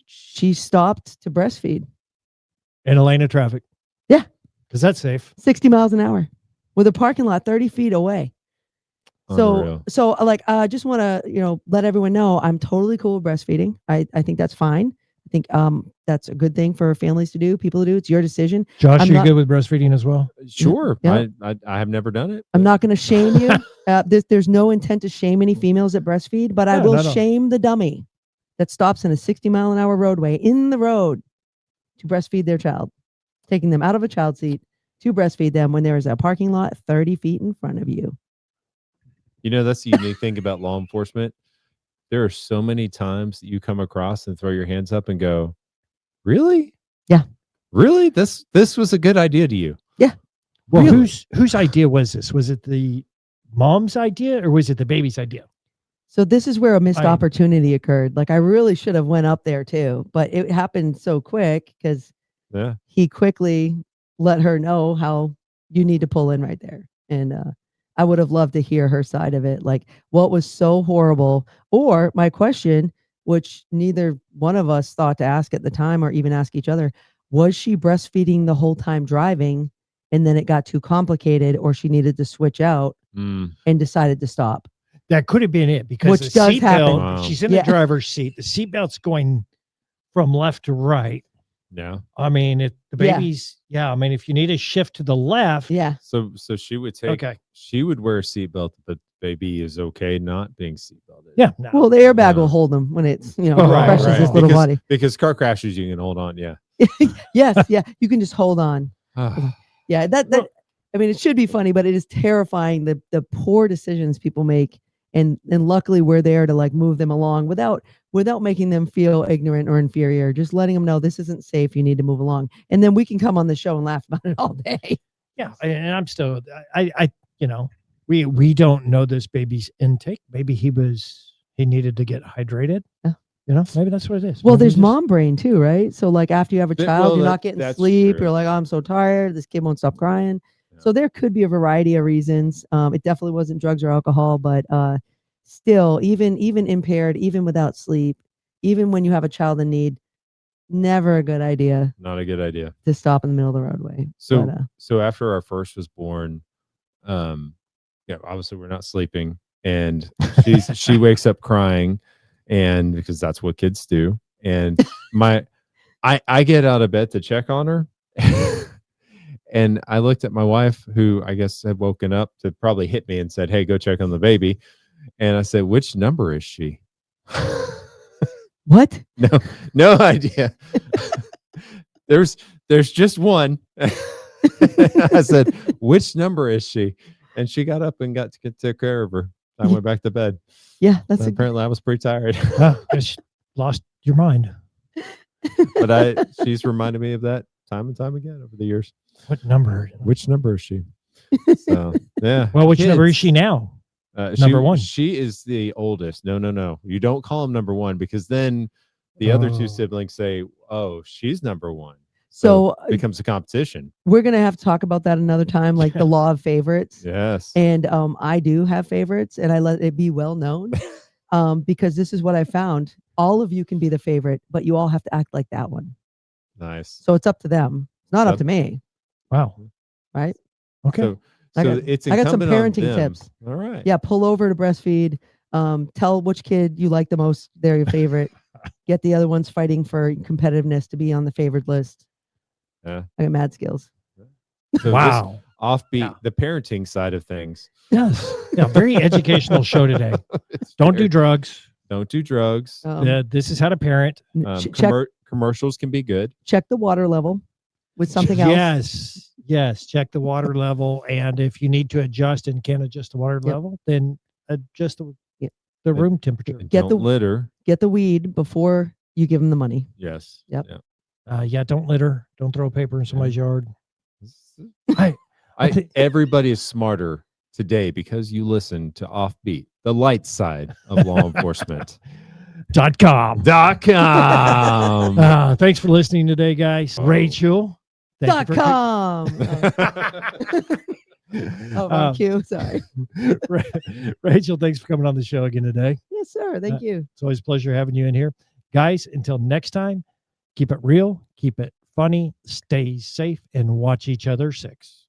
She stopped to breastfeed. In a lane of traffic. Yeah. Because that's safe. 60 miles an hour with a parking lot 30 feet away. Unreal. So like, I just want to, let everyone know I'm totally cool with breastfeeding. I think that's fine. I think that's a good thing for families to do, people to do. It's your decision. Josh, I'm you not- good with breastfeeding as well? Sure. Yeah. I have never done it. I'm but- not going to shame you. There's no intent to shame any females that breastfeed, but I Yeah, will no. shame the dummy that stops in a 60 mile an hour roadway in the road to breastfeed their child, taking them out of a child seat to breastfeed them when there is a parking lot 30 feet in front of you. That's the unique thing about law enforcement. There are so many times that you come across and throw your hands up and go, "Really? Yeah. Really? This was a good idea to you." Well, Really? whose idea was this? Was it the mom's idea or was it the baby's idea? So this is where a missed I- opportunity occurred. Like I really should have went up there too, but it happened so quick because Yeah. he quickly let her know how you need to pull in right there. And I would have loved to hear her side of it. Like what was so horrible, or my question, which neither one of us thought to ask at the time or even ask each other, was she breastfeeding the whole time driving and then it got too complicated or she needed to switch out Mm. and decided to stop? That could have been it because Which the does happen. seatbelt, Wow. she's in Yeah. the driver's seat. The seatbelt's going from left to right. Yeah. I mean, the Yeah. baby's, I mean, if you need a shift to the left. Yeah. So she would take. Okay. She would wear a seatbelt, but baby is okay not being seatbelted. Yeah. No. Well, the airbag No. will hold them when it's, Right, crushes right. his little because, body. Because car crashes, you can hold on. Yeah. Yes. Yeah. You can just hold on. Ah, Yeah. Well- I mean, it should be funny, but it is terrifying the poor decisions people make. And luckily we're there to like move them along without making them feel ignorant or inferior, just letting them know this isn't safe. You need to move along. And then we can come on the show and laugh about it all day. Yeah. And I'm still, we don't know this baby's intake. Maybe he needed to get hydrated. Yeah. Maybe that's what it is. Well, Maybe there's just- mom brain too, right? So like after you have a But- child, well, you're that- not getting that's sleep. true. You're like, oh, I'm so tired. This kid won't stop crying. Yeah. So there could be a variety of reasons. It definitely wasn't drugs or alcohol, but still, even impaired, even without sleep, even when you have a child in need, never a good idea not a good idea. to stop in the middle of the roadway. So But, so after our first was born, obviously we're not sleeping, and she wakes up crying, and because that's what kids do, and I get out of bed to check on her, and I looked at my wife, who I guess had woken up to probably hit me and said, "Hey, go check on the baby," and I said, "Which number is she?" what? No idea. there's just one. I said, which number is she? And she got up and got to take care of her. I went back to bed. Yeah, that's But apparently I was pretty tired. Just lost your mind. But she's reminded me of that time and time again over the years. What number? Which number is she? So yeah. Well, which number is Kids. she now? She, Number one. She is the oldest. No. You don't call him number one because then the other two siblings say, "Oh, she's number one." So it becomes a competition. we're gonna have to talk about that another time, like the law of favorites. Yes. And I do have favorites, and I let it be well known, because this is what I found. All of you can be the favorite, but you all have to act like that one. Nice. So it's up to them. It's not up to me, Wow. right? Okay. So I got- it's I got some incumbent on parenting them. tips. All right. Yeah, pull over to breastfeed. Tell which kid you like the most. They're your favorite. Get the other ones fighting for competitiveness to be on the favored list. Yeah. I got mad skills. So Wow. Offbeat, the parenting side of things. Yes. Yeah. Very educational show today. It's Don't very- do drugs. Don't do drugs. This is how to parent. Check Commercials can be good. check the water level with something else. Yes. Yes. Check the water level. And if you need to adjust and can't adjust the water level, then adjust the room temperature. And Get don't the- litter. Get the weed before you give them the money. Yes. Yep. Yeah. Don't litter. Don't throw paper in somebody's yard. I think- Everybody is smarter today because you listen to Offbeat, the light side of law enforcement. .com. .com. Thanks for listening today, guys. Rachel. thank you for- .com. Oh, wrong cue. Sorry. Rachel, thanks for coming on the show again today. Yes, sir. Thank you. It's always a pleasure having you in here. Guys, until next time, keep it real, keep it funny, stay safe, and watch each other 6.